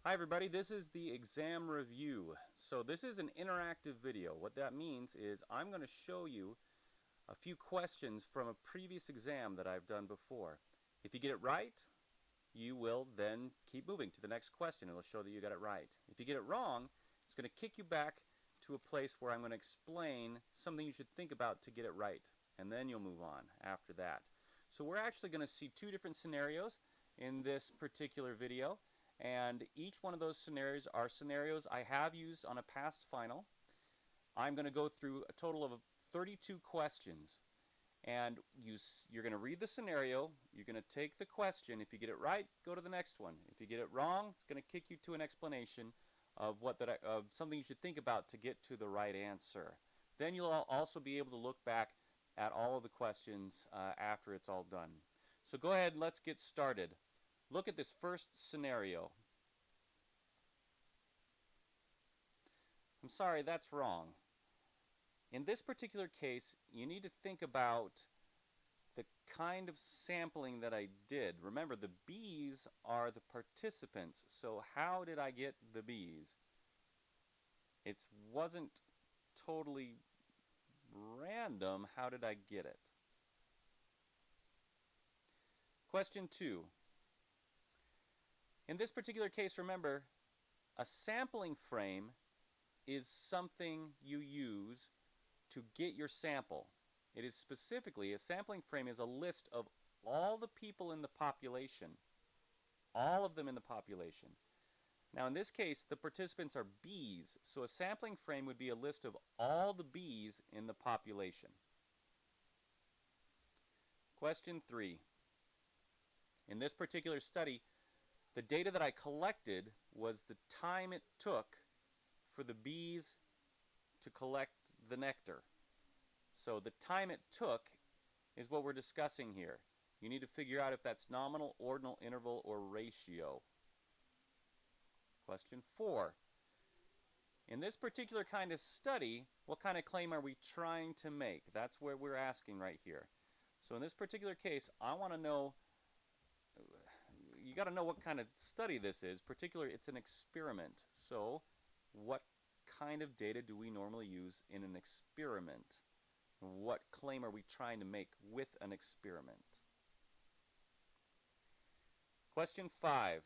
Hi everybody, this is the exam review. So this is an interactive video. What that means is I'm going to show you a few questions from a previous exam that I've done before. If you get it right, you will then keep moving to the next question. It'll show that you got it right. If you get it wrong, it's going to kick you back to a place where I'm going to explain something you should think about to get it right. And then you'll move on after that. So we're actually going to see two different scenarios in this particular video. And each one of those scenarios are scenarios I have used on a past final. I'm going to go through a total of 32 questions. And you're going to read the scenario, you're going to take the question. If you get it right, go to the next one. If you get it wrong, it's going to kick you to an explanation of something you should think about to get to the right answer. Then you'll also be able to look back at all of the questions after it's all done. So go ahead and let's get started. Look at this first scenario. I'm sorry, that's wrong. In this particular case, you need to think about the kind of sampling that I did. Remember, the bees are the participants, so how did I get the bees? It wasn't totally random. How did I get it? Question 2. In this particular case, remember, a sampling frame is something you use to get your sample. It is specifically, a sampling frame is a list of all the people in the population, all of them in the population. Now in this case, the participants are bees, so a sampling frame would be a list of all the bees in the population. Question 3. In this particular study, the data that I collected was the time it took for the bees to collect the nectar. So the time it took is what we're discussing here. You need to figure out if that's nominal, ordinal, interval, or ratio. Question 4. In this particular kind of study, what kind of claim are we trying to make? That's what we're asking right here. So in this particular case, I want to know, you got to know what kind of study this is. Particularly, it's an experiment. So what kind of data do we normally use in an experiment? What claim are we trying to make with an experiment? Question 5.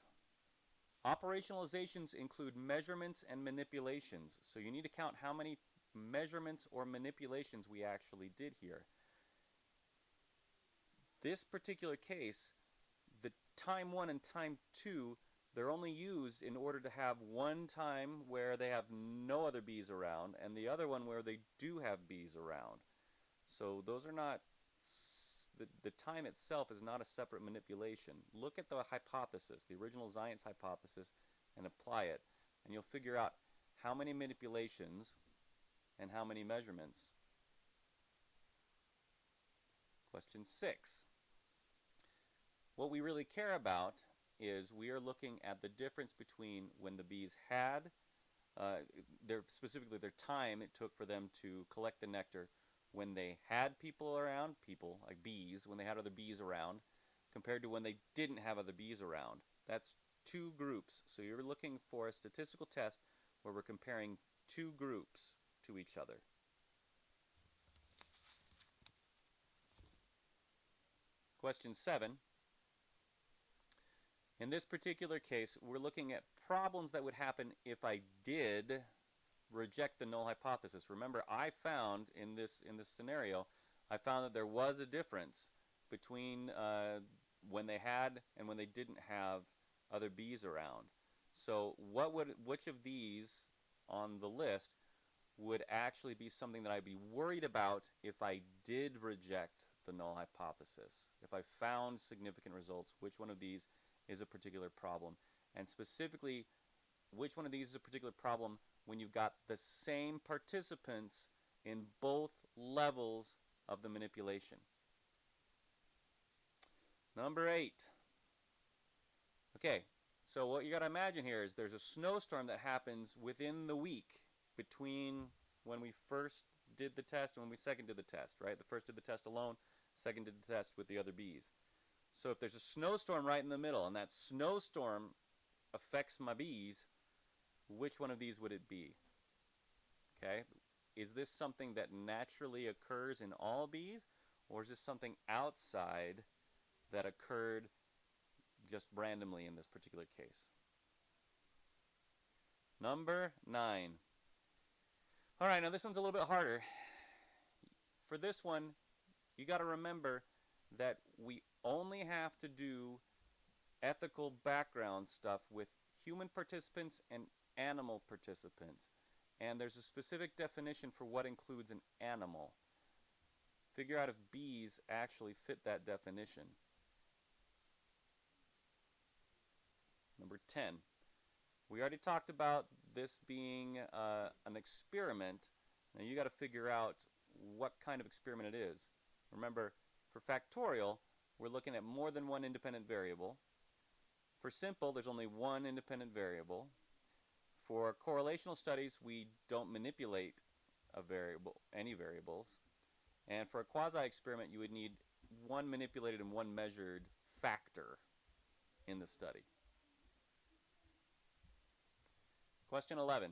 Operationalizations include measurements and manipulations. So you need to count how many measurements or manipulations we actually did here. This particular case, the time 1 and time 2, they're only used in order to have one time where they have no other bees around and the other one where they do have bees around. So those are not, the time itself is not a separate manipulation. Look at the hypothesis, the original science hypothesis, and apply it. And you'll figure out how many manipulations and how many measurements. Question 6. What we really care about is we are looking at the difference between when the bees had, specifically their time it took for them to collect the nectar, when they had people around, people like bees, when they had other bees around, compared to when they didn't have other bees around. That's two groups. So you're looking for a statistical test where we're comparing two groups to each other. Question 7. In this particular case, we're looking at problems that would happen if I did reject the null hypothesis. Remember, I found in this scenario, I found that there was a difference between when they had and when they didn't have other bees around. So which of these on the list would actually be something that I'd be worried about if I did reject the null hypothesis? If I found significant results, which one of these is a particular problem? And specifically, which one of these is a particular problem when you've got the same participants in both levels of the manipulation? Number 8. Okay, so what you got to imagine here is there's a snowstorm that happens within the week between when we first did the test and when we second did the test, right? The first did the test alone, second did the test with the other bees. So if there's a snowstorm right in the middle, and that snowstorm affects my bees, which one of these would it be? Okay, is this something that naturally occurs in all bees, or is this something outside that occurred just randomly in this particular case? Number 9. All right, now this one's a little bit harder. For this one, you got to remember that we only have to do ethical background stuff with human participants and animal participants. And there's a specific definition for what includes an animal. Figure out if bees actually fit that definition. Number 10. We already talked about this being an experiment. Now you got to figure out what kind of experiment it is. Remember, for factorial, we're looking at more than one independent variable. For simple, there's only one independent variable. For correlational studies, we don't manipulate a variable, any variables. And for a quasi-experiment, you would need one manipulated and one measured factor in the study. Question 11.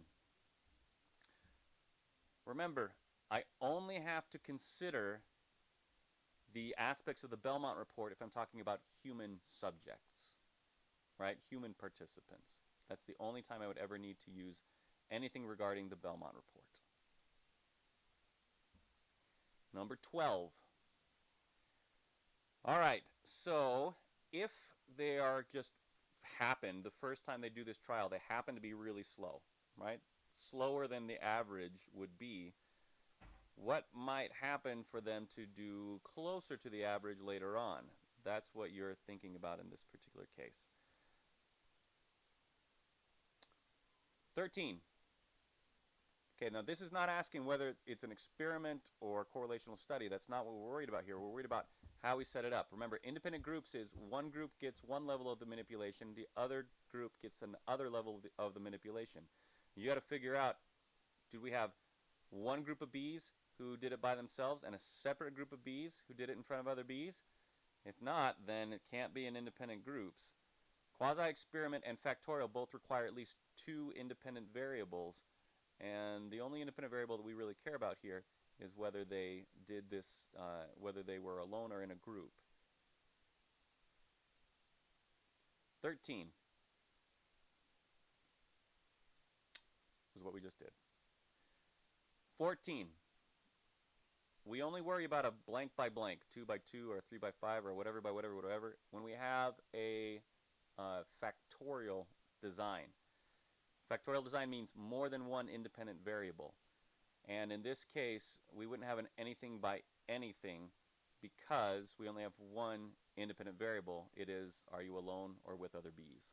Remember, I only have to consider the aspects of the Belmont report if I'm talking about human subjects, right? Human participants. That's the only time I would ever need to use anything regarding the Belmont report. Number 12. All right, so if they are just the first time they do this trial, they happen to be really slow, right? Slower than the average would be. What might happen for them to do closer to the average later on? That's what you're thinking about in this particular case. 13. Okay, now this is not asking whether it's an experiment or a correlational study. That's not what we're worried about here. We're worried about how we set it up. Remember, independent groups is one group gets one level of the manipulation, the other group gets another level of the manipulation. You got to figure out, do we have one group of bees who did it by themselves and a separate group of bees who did it in front of other bees? If not, then it can't be in independent groups. Quasi-experiment and factorial both require at least two independent variables. And the only independent variable that we really care about here is whether they did this, whether they were alone or in a group. 13 is what we just did. 14. We only worry about a blank by blank, 2 by 2 or 3 by 5 or whatever by whatever, when we have a factorial design. Factorial design means more than one independent variable. And in this case, we wouldn't have an anything by anything because we only have one independent variable. It is, are you alone or with other bees?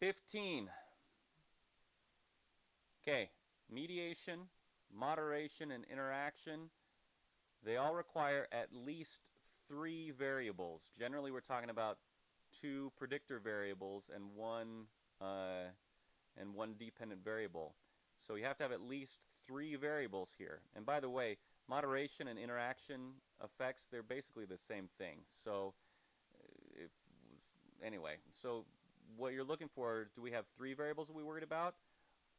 15. Okay, mediation, moderation, and interaction, they all require at least 3 variables. Generally, we're talking about 2 predictor variables and one dependent variable. So you have to have at least 3 variables here. And by the way, moderation and interaction effects, they're basically the same thing. So anyway, so what you're looking for, do we have 3 variables that we worried about?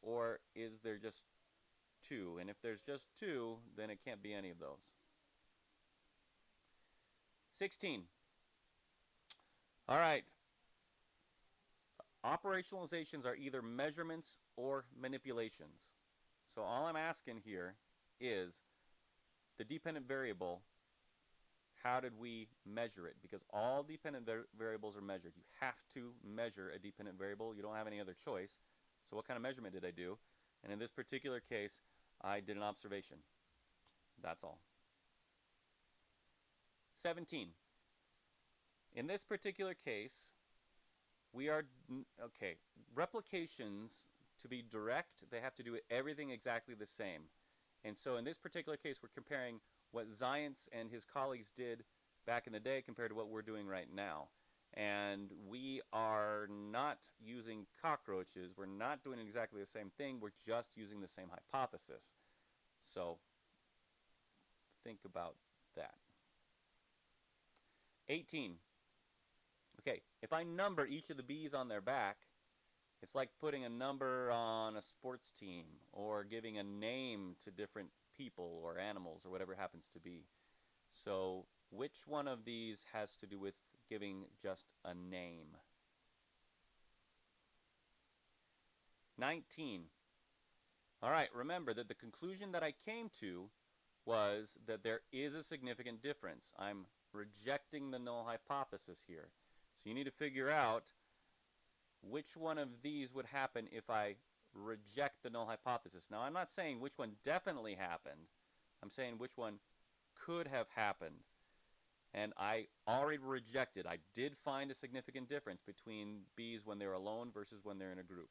Or is there just 2? And if there's just 2, then it can't be any of those. 16. All right. Operationalizations are either measurements or manipulations. So all I'm asking here is the dependent variable, how did we measure it? Because all dependent variables are measured. You have to measure a dependent variable. You don't have any other choice. So what kind of measurement did I do? And in this particular case, I did an observation. That's all. 17. In this particular case, we are, okay, replications, to be direct, they have to do everything exactly the same. And so in this particular case, we're comparing what Zients and his colleagues did back in the day compared to what we're doing right now. And we are not using cockroaches. We're not doing exactly the same thing. We're just using the same hypothesis. So think about that. 18. Okay, if I number each of the bees on their back, it's like putting a number on a sports team or giving a name to different people or animals or whatever it happens to be. So which one of these has to do with giving just a name? 19. All right, remember that the conclusion that I came to was that there is a significant difference. I'm rejecting the null hypothesis here. So you need to figure out which one of these would happen if I reject the null hypothesis. Now, I'm not saying which one definitely happened. I'm saying which one could have happened. And I already rejected. I did find a significant difference between bees when they're alone versus when they're in a group.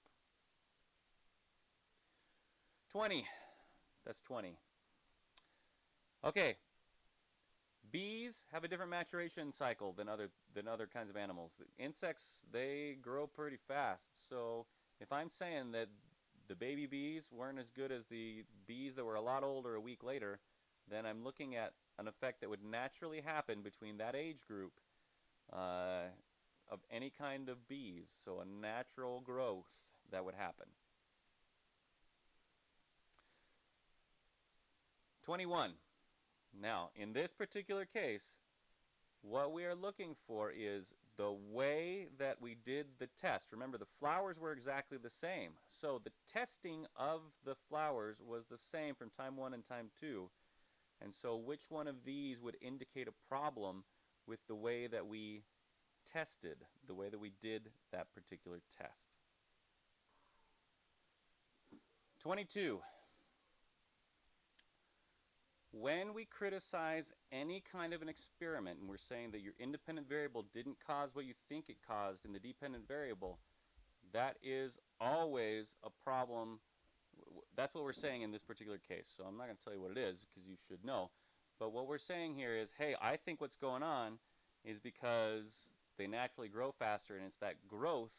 20. That's 20. Okay. Bees have a different maturation cycle than other kinds of animals. Insects, they grow pretty fast. So if I'm saying that the baby bees weren't as good as the bees that were a lot older a week later, then I'm looking at an effect that would naturally happen between that age group of any kind of bees. So a natural growth that would happen. 21. Now, in this particular case, what we are looking for is the way that we did the test. Remember, the flowers were exactly the same. So the testing of the flowers was the same from time 1 and time 2. And so which one of these would indicate a problem with the way that we tested, the way that we did that particular test? 22. When we criticize any kind of an experiment and we're saying that your independent variable didn't cause what you think it caused in the dependent variable, that is always a problem. That's what we're saying in this particular case. So I'm not going to tell you what it is because you should know. But what we're saying here is, hey, I think what's going on is because they naturally grow faster, and it's that growth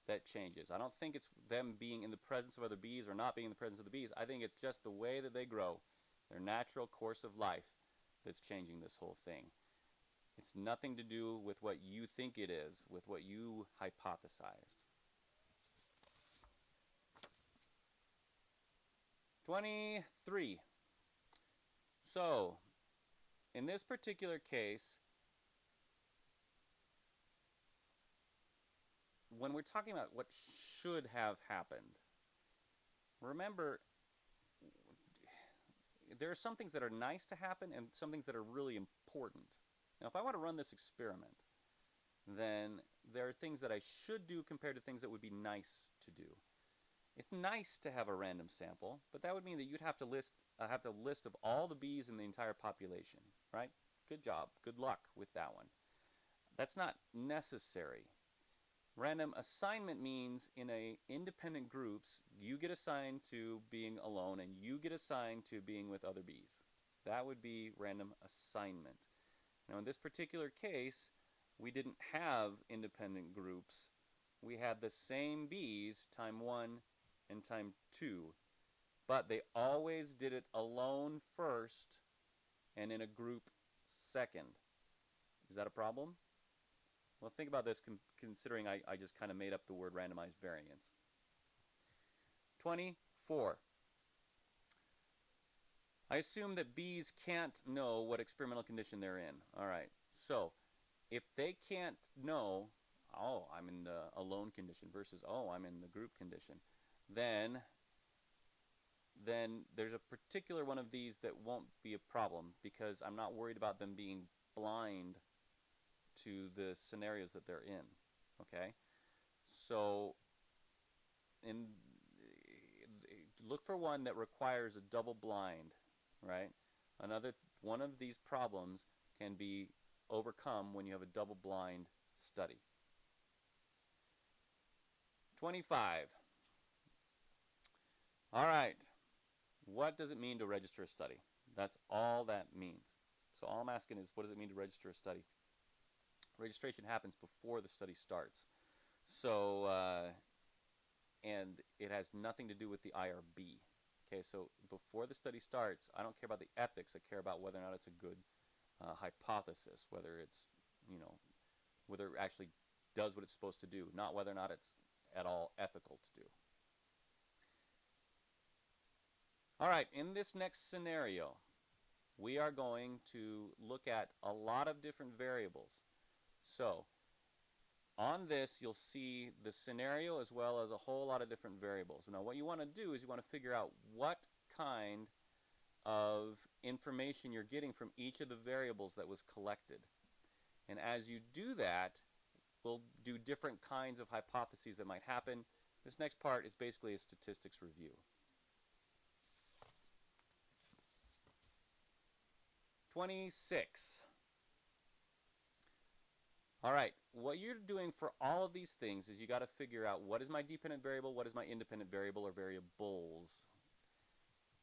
that changes. I don't think it's them being in the presence of other bees or not being in the presence of the bees. I think it's just the way that they grow, their natural course of life, that's changing this whole thing. It's nothing to do with what you think it is, with what you hypothesized. 23. So, in this particular case, when we're talking about what should have happened, remember, there are some things that are nice to happen and some things that are really important. Now, if I want to run this experiment, then there are things that I should do compared to things that would be nice to do. It's nice to have a random sample, but that would mean that you'd have to have a list of all the bees in the entire population, right? Good job. Good luck with that one. That's not necessary. Random assignment means in independent groups, you get assigned to being alone and you get assigned to being with other bees. That would be random assignment. Now, in this particular case, we didn't have independent groups. We had the same bees time 1 and time 2, but they always did it alone first and in a group second. Is that a problem? Well, think about this considering I just kind of made up the word randomized variance. 24. I assume that bees can't know what experimental condition they're in. All right, so if they can't know, oh, I'm in the alone condition versus, oh, I'm in the group condition, then there's a particular one of these that won't be a problem because I'm not worried about them being blind to the scenarios that they're in. Okay, so look for one that requires a double blind, right? Another one of these problems can be overcome when you have a double blind study. 25. All right. What does it mean to register a study? That's all that means. So all I'm asking is, what does it mean to register a study? Registration happens before the study starts. So, and it has nothing to do with the IRB. Okay, so before the study starts, I don't care about the ethics. I care about whether or not it's a good hypothesis, whether it's, whether actually does what it's supposed to do, not whether or not it's at all ethical to do. All right, in this next scenario, we are going to look at a lot of different variables. So on this, you'll see the scenario as well as a whole lot of different variables. Now, what you want to do is you want to figure out what kind of information you're getting from each of the variables that was collected. And as you do that, we'll do different kinds of hypotheses that might happen. This next part is basically a statistics review. 26. All right, what you're doing for all of these things is you got to figure out what is my dependent variable, what is my independent variable or variables.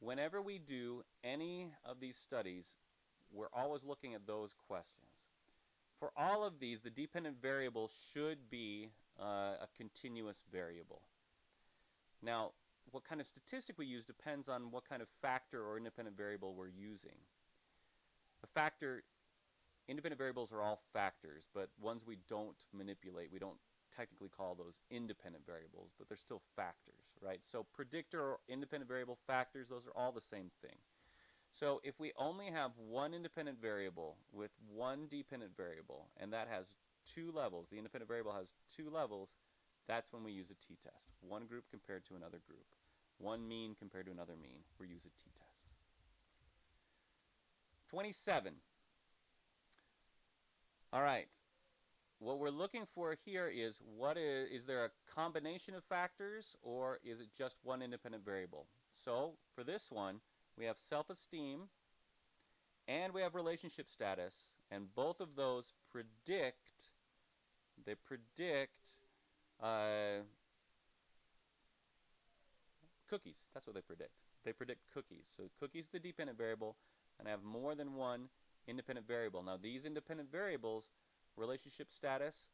Whenever we do any of these studies, we're always looking at those questions. For all of these, the dependent variable should be a continuous variable. Now, what kind of statistic we use depends on what kind of factor or independent variable we're using. A factor, independent variables are all factors, but ones we don't manipulate, we don't technically call those independent variables, but they're still factors, right? So predictor or independent variable factors, those are all the same thing. So if we only have one independent variable with one dependent variable, and that has two levels, the independent variable has two levels, that's when we use a t-test. One group compared to another group. One mean compared to another mean. We use a t-test. 27. All right. What we're looking for here is there a combination of factors or is it just one independent variable? So for this one, we have self-esteem and we have relationship status, and both of those predict cookies. That's what they predict. They predict cookies. So cookies is the dependent variable, and I have more than one independent variable. Now these independent variables, relationship status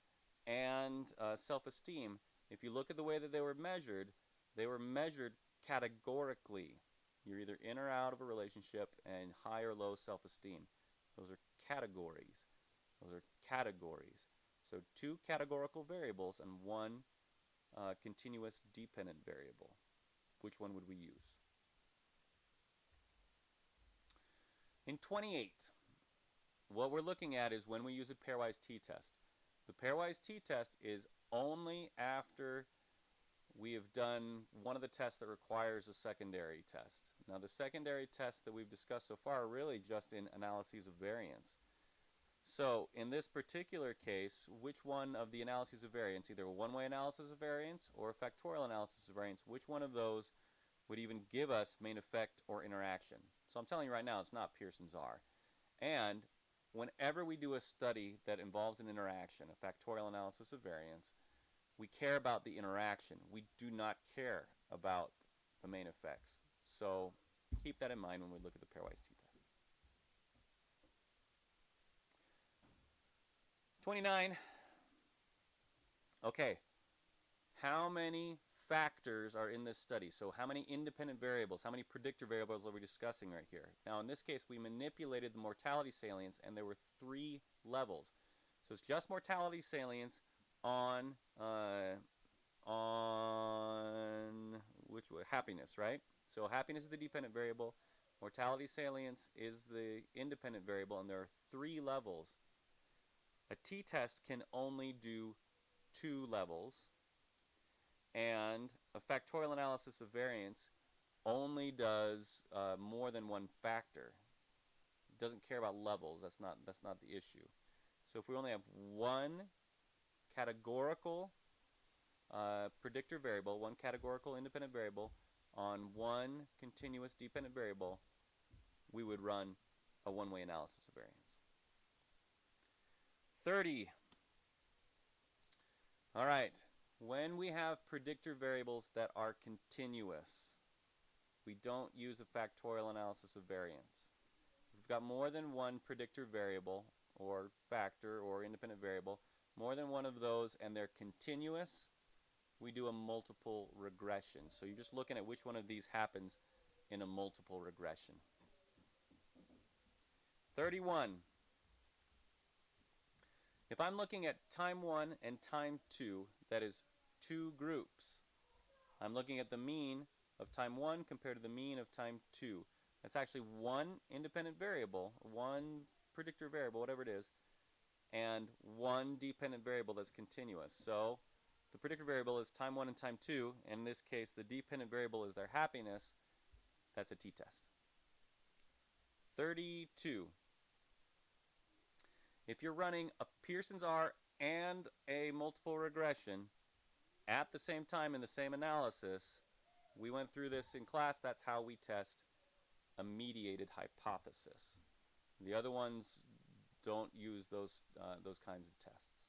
and self-esteem, if you look at the way that they were measured categorically. You're either in or out of a relationship, and high or low self-esteem. Those are categories. Those are categories. So two categorical variables and one continuous dependent variable. Which one would we use? In 28, what we're looking at is when we use a pairwise t-test. The pairwise t-test is only after we have done one of the tests that requires a secondary test. Now the secondary tests that we've discussed so far are really just in analyses of variance. So in this particular case, which one of the analyses of variance, either a one-way analysis of variance or a factorial analysis of variance, which one of those would even give us main effect or interaction? So I'm telling you right now, it's not Pearson's R. And whenever we do a study that involves an interaction, a factorial analysis of variance, we care about the interaction. We do not care about the main effects. So keep that in mind when we look at the pairwise t-test. 29. Okay. How many factors are in this study? So how many independent variables, how many predictor variables are we discussing right here? Now in this case, we manipulated the mortality salience, and there were 3 levels. So it's just mortality salience on which way? Happiness, right? So happiness is the dependent variable, mortality salience is the independent variable, and there are 3 levels. A t-test can only do 2 levels, and a factorial analysis of variance only does more than one factor. It doesn't care about levels. That's not the issue. So if we only have one categorical predictor variable, one categorical independent variable on one continuous dependent variable, we would run a one-way analysis of variance. 30. All right. When we have predictor variables that are continuous, we don't use a factorial analysis of variance. If we've got more than one predictor variable or factor or independent variable, more than one of those, and they're continuous, we do a multiple regression. So you're just looking at which one of these happens in a multiple regression. 31. If I'm looking at time 1 and time 2, that is two groups. I'm looking at the mean of time 1 compared to the mean of time 2. That's actually one independent variable, one predictor variable, whatever it is, and one dependent variable that's continuous. So the predictor variable is time 1 and time 2. In this case, the dependent variable is their happiness. That's a t-test. 32. If you're running a Pearson's R and a multiple regression at the same time in the same analysis, we went through this in class, that's how we test a mediated hypothesis. The other ones don't use those kinds of tests.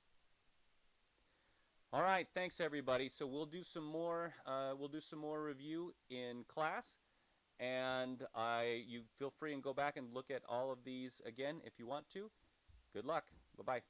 All right, thanks everybody. So we'll do some more review in class, and you feel free and go back and look at all of these again if you want to. Good luck. Bye-bye.